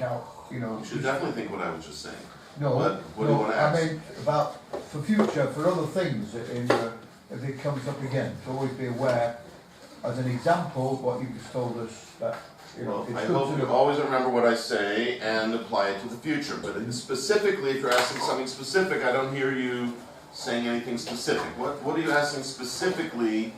out, You should definitely think what I was just saying. No, But what do you want to ask? I mean about for future, for other things, if it comes up again, to always be aware, as an example, what you just told us, that, Well, it's I good hope to you know. always remember what I say and apply it to the future. But specifically, if you're asking something specific, I don't hear you saying anything specific. What are you asking specifically?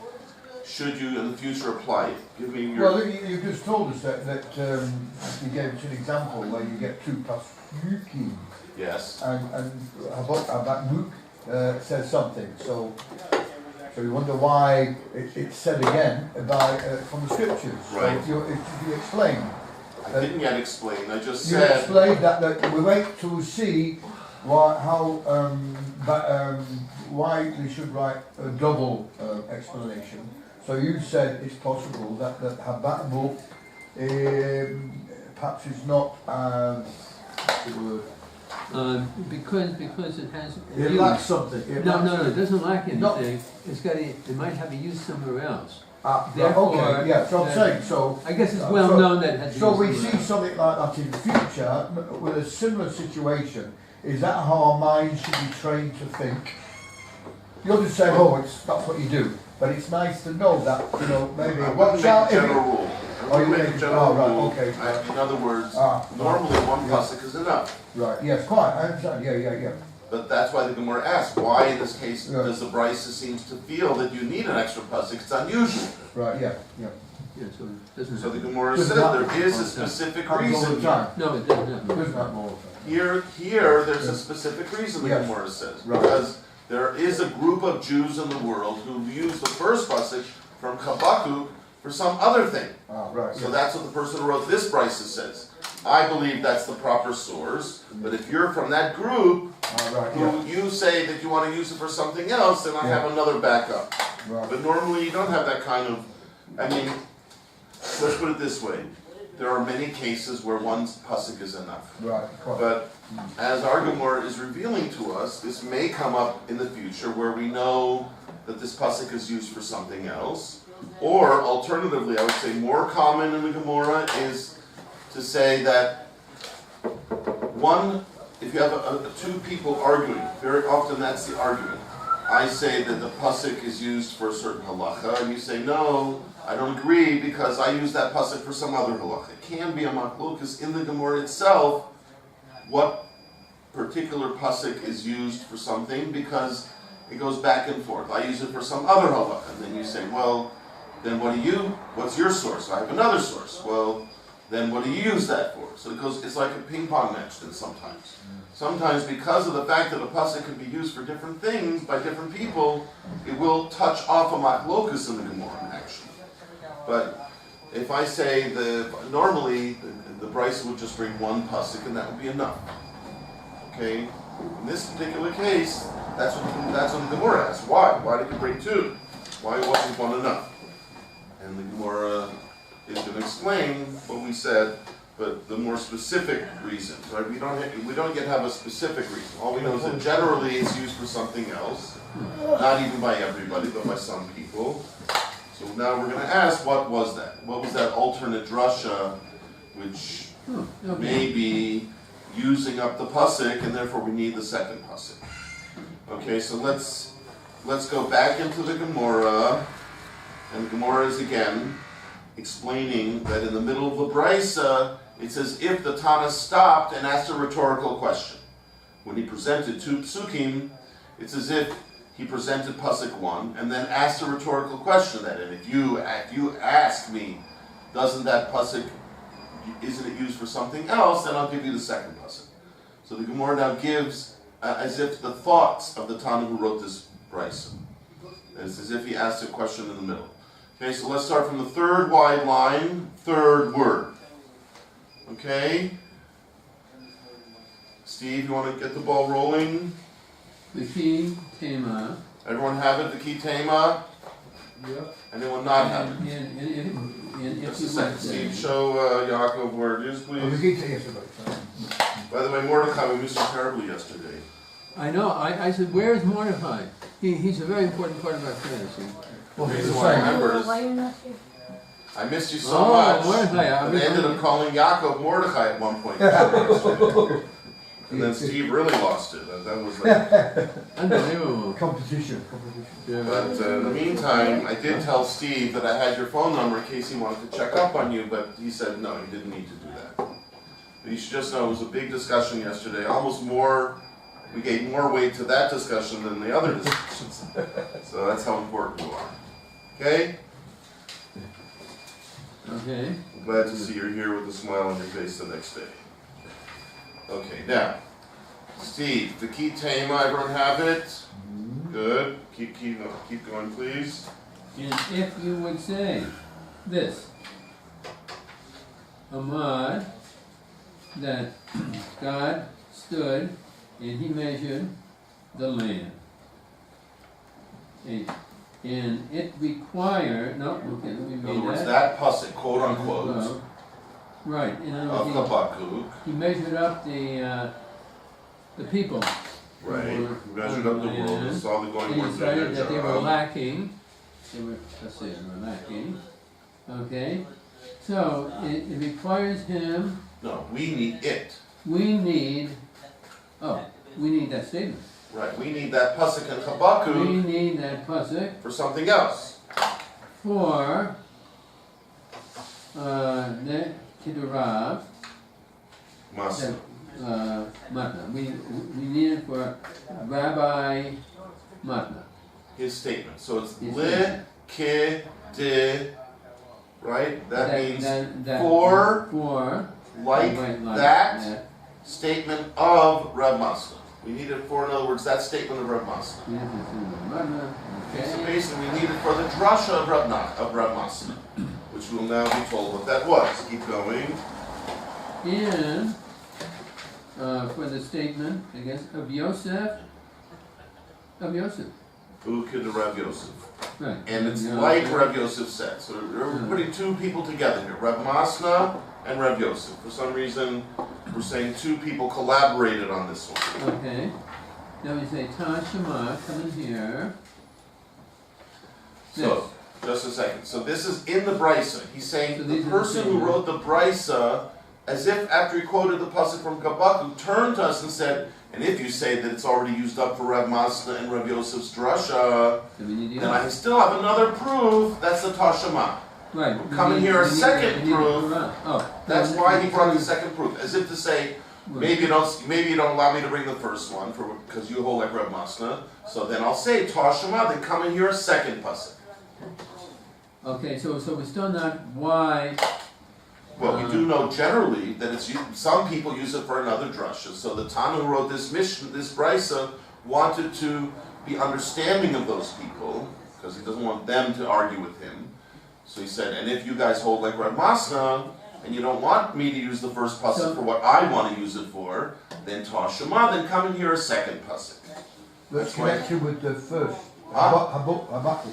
Should you in the future apply it? Give me your. Well, you just told us that you gave us an example where you get 2 plus Yuki, Yes. and Habakkuk says something. So you wonder why it's said again from the scriptures. Right. So if you explain. I didn't yet explain. I just You said. explained that we wait to see why we should write a double explanation. So you said it's possible that Habakkuk perhaps is not what's the word? Because it has. It lacks something. No, it doesn't lack anything. No. It's got. It might have a use somewhere else. Therefore, okay, yeah. So I'm saying so. I guess it's well known that it has. So we use see somewhere else. something like that in the future with a similar situation. Is that how our minds should be trained to think? You're just saying, that's what you do. But it's nice to know that, maybe. I wouldn't make a general rule. I wouldn't make a general rule. Okay. In other words, normally one pasuk is enough. Right, yes, quite, I understand, yeah. But that's why the Gemora asks, why in this case does the Brisa seems to feel that you need an extra pasuk? It's unusual. Right, yeah. Yeah, so it doesn't. So the Gemora Does says not- there is a specific Happens all reason the here. time. No, it doesn't. Doesn't happen all the time. Here, there's a specific reason the Yes. Gemara says. Right. Because there is a group of Jews in the world who use the first pasuk from Habakkuk for some other thing. Right. So that's what the person who wrote this Brisa says. I believe that's the proper source, but if you're from that group who you say that you want to use it for something else, then I have another backup. Right. But normally you don't have that kind of, let's put it this way. There are many cases where one pasuk is enough. Right, quite. But as our Gemora is revealing to us, this may come up in the future where we know that this pasuk is used for something else. Or alternatively, I would say more common in the Gemora is to say that if you have two people arguing, very often that's the argument. I say that the pasuk is used for a certain halacha, and you say, no, I don't agree because I use that pasuk for some other halacha. It can be a machlokus in the Gemora itself, what particular pasuk is used for something, because it goes back and forth. I use it for some other halacha, and then you say, well, then what's your source? I have another source. Well, then what do you use that for? So it's like a ping pong match then sometimes. Sometimes because of the fact that a pasuk can be used for different things by different people, it will touch off a machlokus in the Gemora actually. But if I say normally the Brisa would just bring one pasuk and that would be enough. Okay? In this particular case, that's what the Gemora asks. Why? Why did you bring 2? Why wasn't one enough? And the Gemora is going to explain what we said, but the more specific reasons. Right? We don't yet have a specific reason. All we know is that generally it's used for something else, not even by everybody, but by some people. So now we're going to ask, what was that? What was that alternate drasha, which may be using up the pasuk, and therefore we need the second pasuk. Okay, so let's go back into the Gemora, and the Gemora is again explaining that in the middle of the Brisa, it's as if the Tana stopped and asked a rhetorical question. When he presented 2 psukim, it's as if he presented pasuk 1 and then asked a rhetorical question. That and if you ask me, doesn't that pasuk, isn't it used for something else? Then I'll give you the second pasuk. So the Gemara now gives as if the thoughts of the Tana who wrote this Brisa. It's as if he asked a question in the middle. Okay, so let's start from the third wide line, third word. Okay? Steve, you want to get the ball rolling? The key tema. Everyone have it, the key tema? Yep. Anyone not have it? And Just a second, Steve, show Yaakov where it is, please. By the way, Mordechai, we missed you terribly yesterday. I know. I said, where is Mordechai? He's a very important part of our fantasy. Well, The it's reason the why I same. remember is Why are you not here? I missed you so Oh, much. Mordechai, And they ended up calling Yaakov Mordechai at one point. And then Steve really lost it. That was like. Unbelievable. Competition. Yeah. But in the meantime, I did tell Steve that I had your phone number in case he wanted to check up on you, but he said no, he didn't need to do that. But you should just know it was a big discussion yesterday. We gave more weight to that discussion than the other discussions. So that's how important you are. Okay? Okay. I'm glad to see you're here with a smile on your face the next day. Okay, now, Steve, the key tema, everyone have it? Good. Keep going, please. And if you would say this, Ahmad, that God stood and he measured the land. And it required, no, okay, let me In read other words, that. that pasuk, quote unquote, Right, in other of words, Habakkuk, he measured up the people. right? who were Measured up the on world, land, and saw the going and work he their decided that they were job. lacking. They were lacking. Okay, so it requires him. No, we need it. We need that statement. Right, we need that pasuk in We Habakkuk need that pasuk for something else. for the Kidurav, Masa. Matna. We need it for Rabbi Matna. His statement. So it's His li, statement. ki, di, right? That means that for, like that statement of Reb Masna. We need it for, in other words, that statement of Reb Masna. So Okay. basically, we need it for the drasha of Reb Masna, which we'll now be told what that was. Keep going. And for the statement, I guess, of Yosef. Ukid Reb Yosef. Right. And it's Yosef. like Reb Yosef said. So we're putting two people together here, Reb Masna and Reb Yosef. For some reason, we're saying two people collaborated on this one. Okay. Now we say Tashema, come in here. So, just a second. So this is in the Brisa. He's saying So the these are person the who same, wrote the Brisa, as if after he quoted the pasuk from Habakkuk, turned to us and said, and if you say that it's already used up for Reb Masna and Reb Yosef's drasha, So we need then I still have another proof. That's the Tashema. Right. Come in here a second proof. Oh. That's why he brought the second proof, as if to say, maybe you don't allow me to bring the first one because you hold like Reb Masna. So then I'll say Tashema. Then come in here a second pasuk. Okay, so we're still not why. Well, we do know generally that it's some people use it for another drasha. So the Tana who wrote this brisa, wanted to be understanding of those people because he doesn't want them to argue with him. So he said, and if you guys hold like Reb Masna and you don't want me to use the first pasuk for what I want to use it for, then Tashema, then come in here a second pasuk. Let's connect it with the first. Huh? Habakkuk.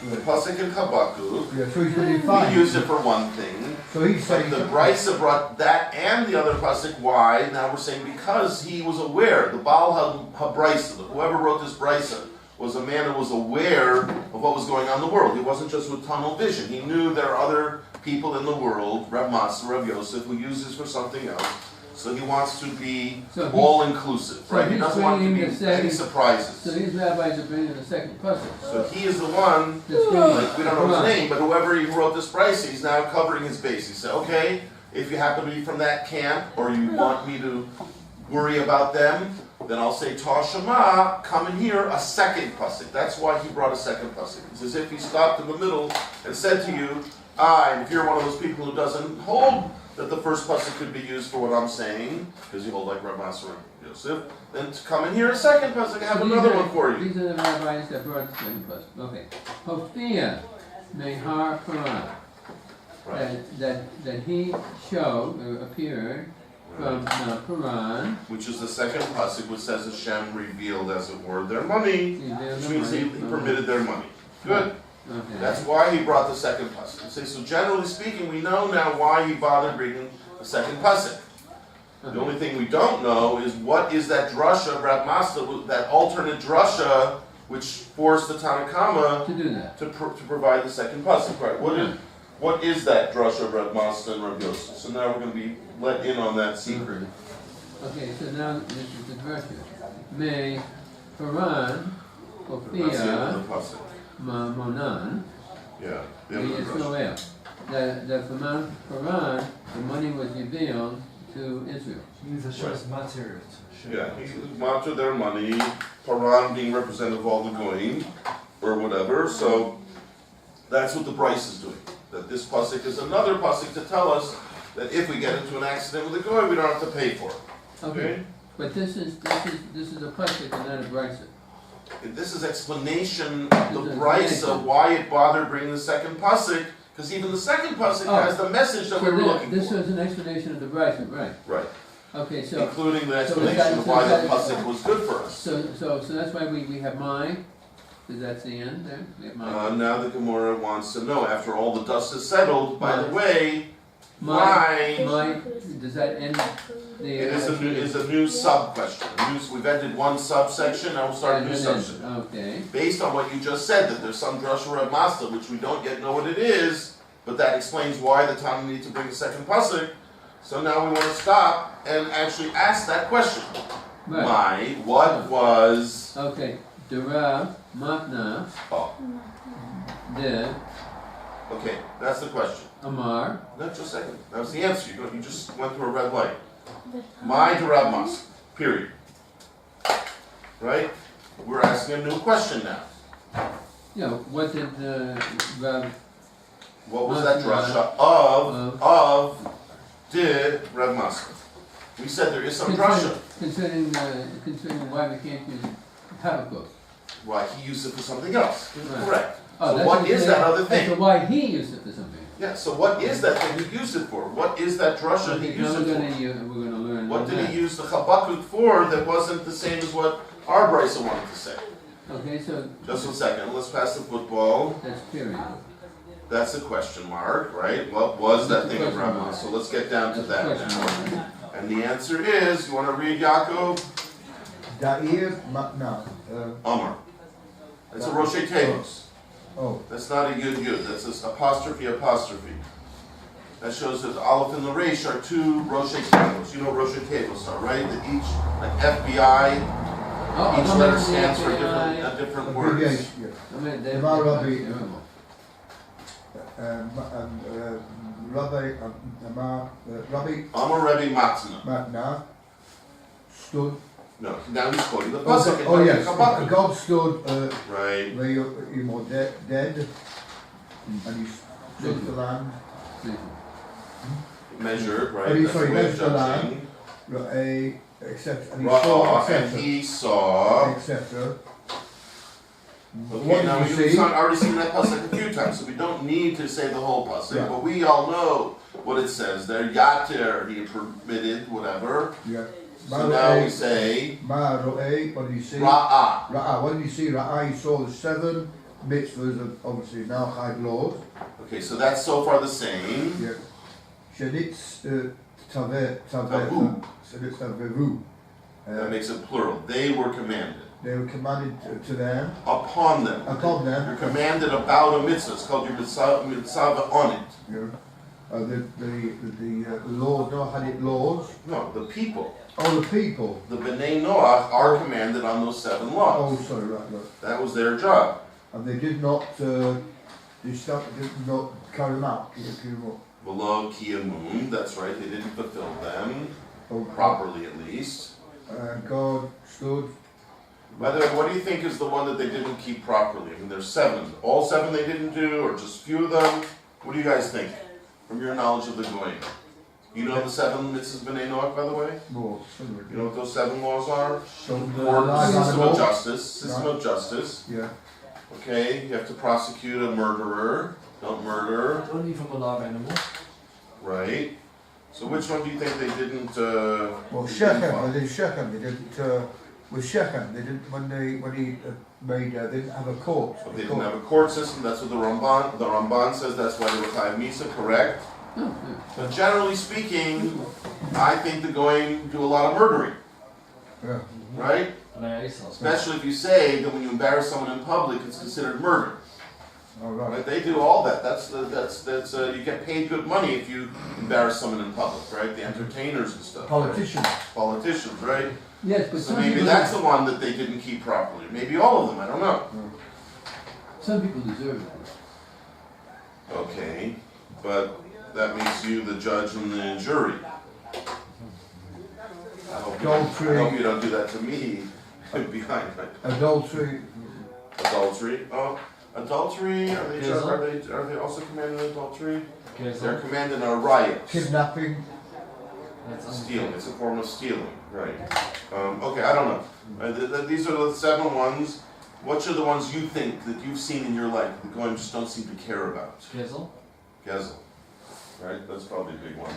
The pasuk in Habakkuk, Yeah, so he's going to we define. use it for one thing. So he's But saying the Brisa brought that and the other pasuk. Why? Now we're saying because he was aware. The Baal HaBrisa, whoever wrote this Brisa, was a man who was aware of what was going on in the world. He wasn't just with tunnel vision. He knew there are other people in the world, Reb Masna, Reb Yosef, who use this for something else. So he wants to be all-inclusive, so right? He he's doesn't want to bringing be the second- any surprises. So these rabbis are bringing the second puzzle. So he is the one, That's bringing- like, we don't know his name, but whoever he wrote this Brisa, he's now covering his base. He said, okay, if you happen to be from that camp, or you want me to worry about them, then I'll say Tashema, come in here, a second pasuk. That's why he brought a second pasuk. It's as if he stopped in the middle and said to you, and if you're one of those people who doesn't hold that the first pasuk could be used for what I'm saying, because you hold like Reb Masna or Yosef, then to come in here a second pasuk, I have another one for you. These are the rabbis that brought the second puzzle. Okay. Hophia Mehar Quran. Right. That he showed, appeared from Quran. Which is the second pasuk, which says Hashem revealed, as it were, their money, which means he permitted their money. Good. Okay. That's why he brought the second pasuk. So generally speaking, we know now why he bothered bringing the second pasuk. The only thing we don't know is what is that drasha, Reb Masna, that alternate drasha, which forced the Tanakama To do that. to provide the second pasuk. Right? What is that drasha of Reb Masa and Reb Yosef? So now we're going to be let in on that secret. Okay, so now this is the drasha. May Faerman, That's the end Hofia, of the pasuk. Monan, Yeah, the end of the drasha. Yisrael. That Faerman, the money was revealed to Israel. Means it shows material. Yeah, he wanted their money, Paran being representative of all the goyim, or whatever, so that's what the Bryce is doing. That this pasuk is another pasuk to tell us that if we get into an accident with a goy, we don't have to pay for it. Okay, but this is a pasuk and not a brisa. And this is explanation of the Bryce of why it bothered bringing the second pasuk, because even the second pasuk has the message that we were looking This for. was an explanation of the brisa, right? Right, Okay, so including the explanation of why the pasuk was good for us. so that's why we have mine, because that's the end there. We have mine. Now the Gemora wants to know, after all the dust is settled, by the way, My, does that end the? it is a new sub-question. We've ended one subsection, now we'll start a new subsection. Okay, Based on what you just said, that there's some drasha Reb Masa, which we don't yet know what it is, but that explains why the time we need to bring a second pasuk. So now we want to stop and actually ask that question. right, What was... okay, Dera, Matna, Oh, De, okay, that's the question. Amar, No, just a second. That was the answer. You just went through a red light. My to Reb Masa, period. Right? We're asking a new question now. what did Rab, What was that drasha of did Reb Masa? We said there is some drasha. concerning why we can't use Habakkuk? Why he used it for something else. Right. Correct. Oh, So what is that other So thing? why he used it for something? Yeah, so what is that thing he used it for? What is that drasha he Okay, now used we're it for? gonna learn. What did that. he use the Habakkuk for that wasn't the same as what our Brisa wanted to say? Okay, so Just a second, let's pass the football. that's period. That's a question mark, right? What was that thing of Reb Masa? So let's get down to That's a that question now. mark. And the answer is, you want to read Yaakov? Da'ir Matna. Amar. That's a Rosh Tevos. Oh, That's not a Yud. That's an apostrophe. That shows that the Aleph and the Resh are two Rosh Tevos. You know what Rosh Tevos are, right? That each, like FBI, each letter stands for a different word. Rabbi Amar Rebbe Matna. Matna stood. No, now he's quoting the pasuk. Oh yes, Habakkuk. God stood Right. where you were dead, and he stood the land. Measured, right? Oh, he- That's sorry, the way of measured the judging. Except and he Ra'ah, saw, and etc. he saw. Etc. Okay, What now did you we've see? already seen that pasuk a few times, so we don't need to say the whole pasuk, Yeah. but we all know what it says there. Yater, he permitted, whatever. Yeah. So now we say Ma ro'eh, what did you see? Ra'ah. Ra'ah, what did you see? Ra'ah, he saw the 7 mitzvahs of obviously now Chayv Lord. Okay, so that's so far the same. Yeah. Shenitz Tavevu. Shenitz Tavevu. That makes it plural. They were commanded. They were commanded to them, Upon them. upon You're them. commanded about a mitzvah. It's called your mitzvah on it. Yeah. The Lord, no, had it laws. No, the people. Oh, the people. The B'nai Noach are commanded on those 7 Oh, laws. sorry, right. That was their job. And they did not, did not carry them out. Below Kiyamun, that's right, they didn't fulfill them, Oh, properly at least. And God stood. By the way, what do you think is the one that they didn't keep properly? I mean, there's 7. All 7 they didn't do, or just few of them? What do you guys think, from your knowledge of the Goyim? You know the 7 mitzvahs B'nai Noach, by the way? More. You know what those 7 laws are? Don't System of justice. System of justice. Yeah. Okay, you have to prosecute a murderer. Don't murder. Don't even allow animals. Right. So which one do you think they didn't? Well, Shechem, they did Shechem. They didn't. With Shechem, they didn't. When he made, they didn't have a court. But they didn't have a court system. That's what the Ramban says. That's why they were Chayav Misa. Correct. But generally speaking, I think the Goyim do a lot of murdering. Yeah. Right. Especially if you say that when you embarrass someone in public, it's considered murder. All right. Right? They do all that. That's you get paid good money if you embarrass someone in public, right? The entertainers and stuff. Politicians. Right? Politicians, right? Yes, but So some maybe people that's the one that they didn't keep properly. Maybe all of them. I don't know. some people deserve that. Okay, but that makes you the judge and the jury. I hope you don't do that to me behind my Adultery. adultery. Oh, adultery. Are they also commanded in adultery? They're commanded in a riot. Kidnapping. Stealing. It's a form of stealing, right? Okay, I don't know. These are the 7 ones. Which are the ones you think that you've seen in your life that the Goyim just don't seem to care about? Gezel. Gezel. Right? That's probably a big one.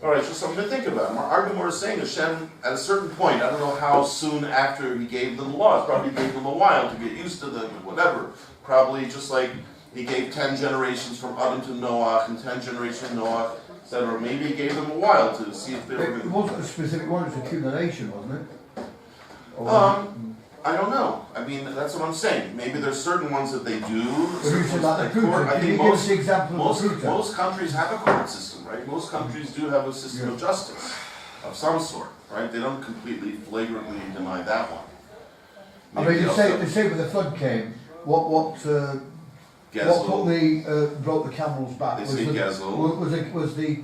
Alright, just something to think about. Our Gemora is saying Hashem, at a certain point, I don't know how soon after he gave them the laws, probably gave them a while to get used to them and whatever. Probably just like he gave 10 generations from Adam to Noah and 10 generations from Noah, etc. Maybe he gave them a while to see if they were It wasn't a specific one, it was accumulation, wasn't it? I don't know. I mean, that's what I'm saying. Maybe there's certain ones that they do. But you said like the court. I Can you think give us the example of the Pruta? most countries have a court system, right? Most countries do have a system of justice of some sort, right? They don't completely flagrantly deny that one. I mean, they say when the flood came, what brought the camels back? They say Gezel. Was the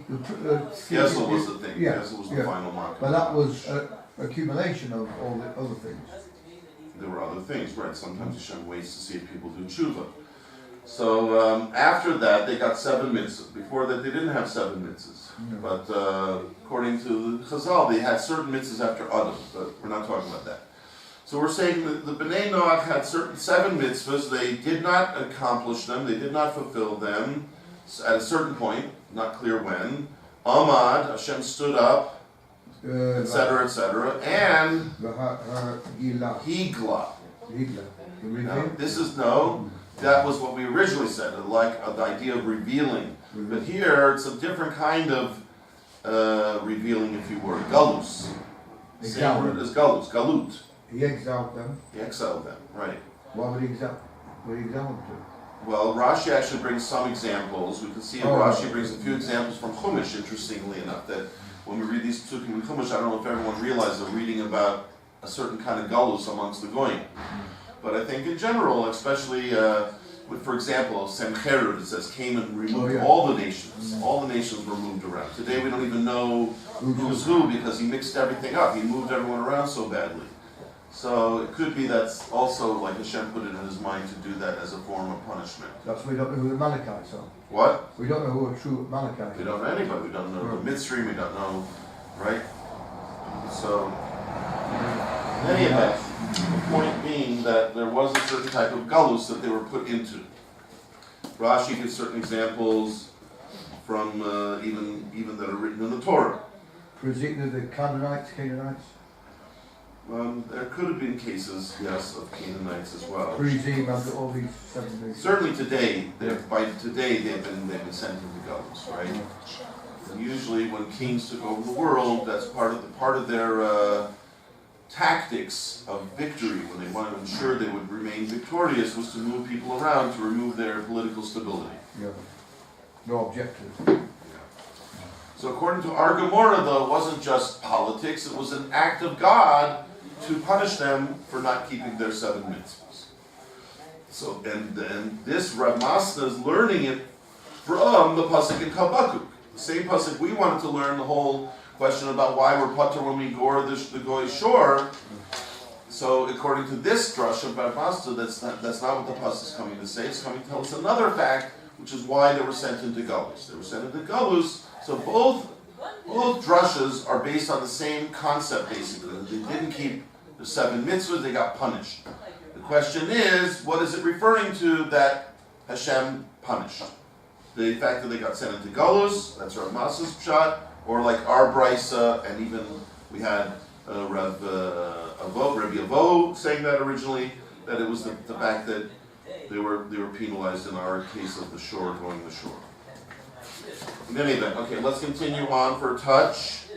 Gezel was the thing. Yeah, Gezel was the yeah. final mark. But that was accumulation of all the other things. There were other things, right? Sometimes Hashem waits to see if people do tshuva. So after that, they got 7 mitzvahs. Before that, they didn't have 7 mitzvahs. No. But according to the Chazal, they had certain mitzvahs after Adam. But we're not talking about that. So we're saying that the Bnei Noach had certain 7 mitzvahs. They did not accomplish them. They did not fulfill them at a certain point. Not clear when. Amad, Hashem stood up, etc., etc., and Higla. Now, that was what we originally said, like the idea of revealing. But here, it's a different kind of revealing, if you were. Galus. Same word as galus. Galut. He exiled them. He exiled them, right. Why would he exile? What did he exile them to? Well, Rashi actually brings some examples. We can see Rashi brings a few examples from Chumash, interestingly enough, that when we read these psukim in Chumash, I don't know if everyone realizes they're reading about a certain kind of galus amongst the Goyim. But I think in general, especially with, for example, Semcherud, it says came and removed all the nations. All the nations were moved around. Today we don't even know who's who because he mixed everything up. He moved everyone around so badly. So it could be that's also like Hashem put it in his mind to do that as a form of punishment. That's why we don't know who the Amalekites are. What? We don't know who are true Amalekites. We don't know anybody. We don't know the Mitzrayim. We don't know, right? So, in any event, the point being that there was a certain type of galus that they were put into. Rashi gives certain examples from even that are written in the Torah. The Canaanites. There could have been cases, yes, of Canaanites as well. Prizim after all these 7 days. Certainly today, they've been sent into galus, right? And usually, when kings took over the world, that's part of their tactics of victory. When they wanted to ensure they would remain victorious, was to move people around to remove their political stability. Yeah. No objective. So, according to our Gemora, though, it wasn't just politics; it was an act of God to punish them for not keeping their 7 mitzvahs. So, and this Rav Masna is learning it from the pasuk in Habakkuk. The same pasuk we wanted to learn the whole question about why we're patur when we gore the goy shore. So, according to this drush of Rav Masna, that's not what the pasuk is coming to say. It's coming to tell us another fact, which is why they were sent into galus. They were sent into galus. So both drushes are based on the same concept, basically. They didn't keep the 7 mitzvahs, they got punished. The question is, what is it referring to that Hashem punished? The fact that they got sent into galus, that's Rav Masna's pshat, or like our brisa, and even we had Rabbi Avo saying that originally, that it was the fact that they were penalized in our case of the shore, going the shore. In any event, okay, let's continue on for a touch.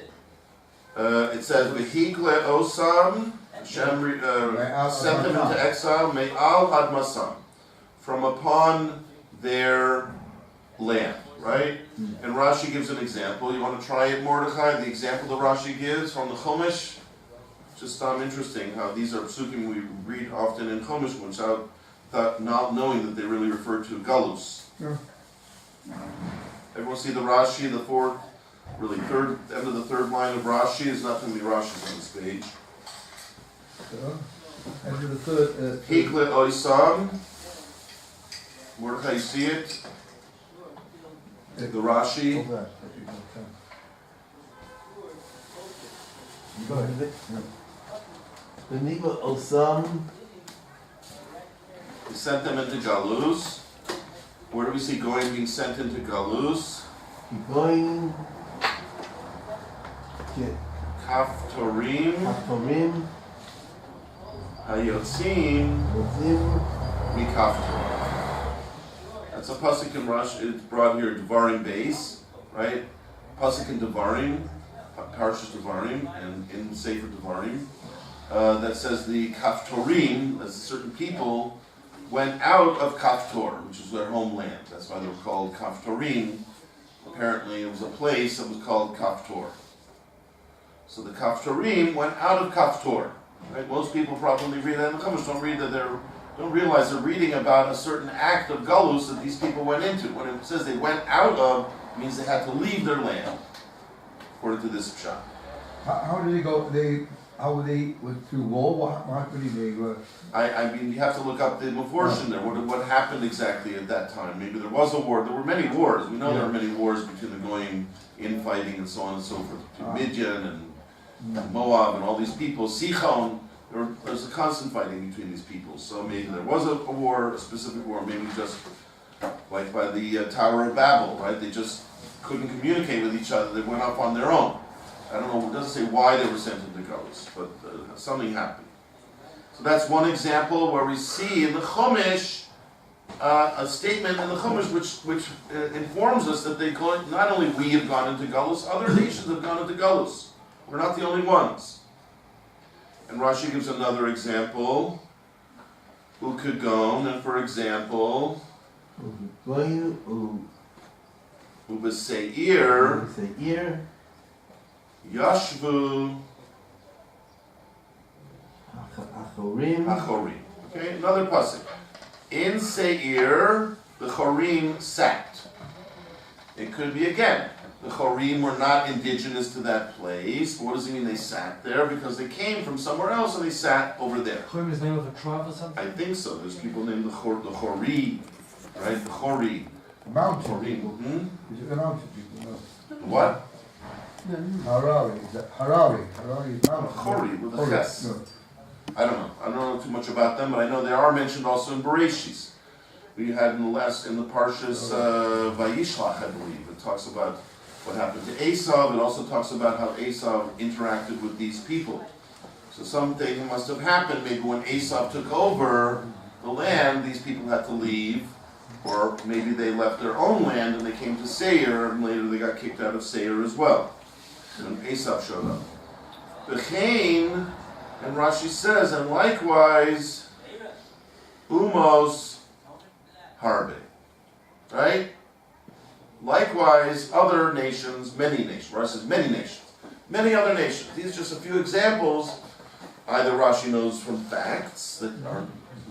It says, "V'higle osam," Hashem sent them into exile, me'al ad masam, from upon their land, right? And Rashi gives an example. You want to try it, Mordechai? The example that Rashi gives from the Chumash? Just interesting how these are psukim we read often in Chumash without not knowing that they really refer to Galus. Yeah. Everyone see the Rashi, the fourth, really end of the third line of Rashi. There's not too many Rashis on this page. End of the third. Hikle Oisam. Mordechai, you see it? The Rashi. Over there. You got it? Beniva Osam. He sent them into Galus. Where do we see going being sent into Galus? Going. Kaftorim. Kaftorim. Hayotzim. Yozim. Mikaftor. That's a pasuk in Rosh. It's brought here Devarim base, right? Pasuk in Devarim, Parshas Devarim, and in Sefer Devarim, that says the Kaftorim, as certain people, went out of Kaftor, which is their homeland. That's why they were called Kaftorim. Apparently, it was a place that was called Kaftor. So the Kaftorim went out of Kaftor. Right? Most people probably read that in the Chumash. Don't realize they're reading about a certain act of Galus that these people went into. When it says they went out of, it means they had to leave their land, according to this pshat. How did they go? How were they through war? What happened? They were. I mean, you have to look up the Mevorshim there. What happened exactly at that time? Maybe there was a war. There were many wars. We know there were many wars between the Goyim, infighting and so on and so forth. Midian and Moab and all these people. Sichon. There's a constant fighting between these people. So maybe there was a war, a specific war. Maybe just like by the Tower of Babel, right? They just couldn't communicate with each other. They went off on their own. I don't know, it doesn't say why they were sent into Galus, but something happened. So that's one example where we see in the Chumash a statement in the Chumash which informs us that not only we have gone into Galus, other nations have gone into Galus. We're not the only ones. And Rashi gives another example. Ukagon, and for example, Going. Ubeseir. Seir. Yashvu Achorim. Achorim. Okay, another pasuk. In Seir, the Chorim sat. It could be again. The Chorim were not indigenous to that place. What does it mean they sat there? Because they came from somewhere else and they sat over there. Chorim is the name of a tribe or something? I think so. There's people named the Chori, right? The Chori. Mountain Chorim. people. Is it the mountain people? No. What? Harari. Is that Harari? Harari is mountain. Chori with a Chori, ches. no. I don't know. I don't know too much about them, but I know they are mentioned also in Bereshis. We had in the Parshas Vayishlach, I believe. It talks about what happened to Esav. It also talks about how Esav interacted with these people. So something must have happened. Maybe when Esav took over the land, these people had to leave. Or maybe they left their own land and they came to Seir, and later they got kicked out of Seir as well. And Esav showed up. B'chein, and Rashi says, and likewise, Umos Harbe. Right? Likewise, other nations, many nations. Rashi says many nations. Many other nations. These are just a few examples. Either Rashi knows from facts that are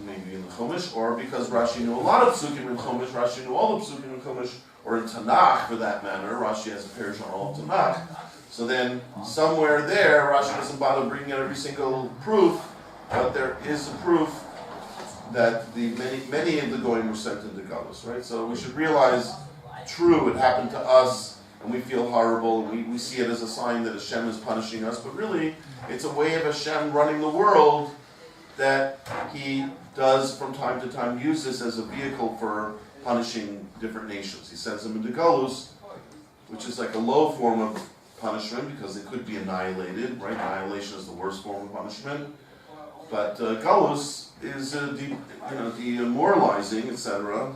maybe in the Chumash, or because Rashi knew a lot of psukim in Chumash, Rashi knew all the psukim in Chumash, or in Tanakh for that matter. Rashi has a parish on all of Tanakh. So then, somewhere there, Rashi doesn't bother bringing out every single proof, but there is a proof that the many of the Goyim were sent into Galus, right? So we should realize, true, it happened to us, and we feel horrible, and we see it as a sign that Hashem is punishing us, but really, it's a way of Hashem running the world that He does from time to time use this as a vehicle for punishing different nations. He sends them into Galus, which is like a low form of punishment because they could be annihilated, right? Annihilation is the worst form of punishment. But Galus is demoralizing, etc.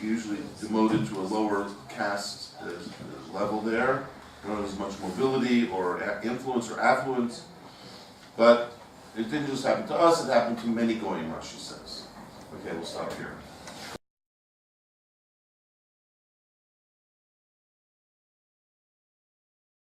Usually demoted to a lower caste level there. Not as much mobility or influence or affluence. But it didn't just happen to us, it happened to many Goyim, Rashi says. Okay, we'll stop here.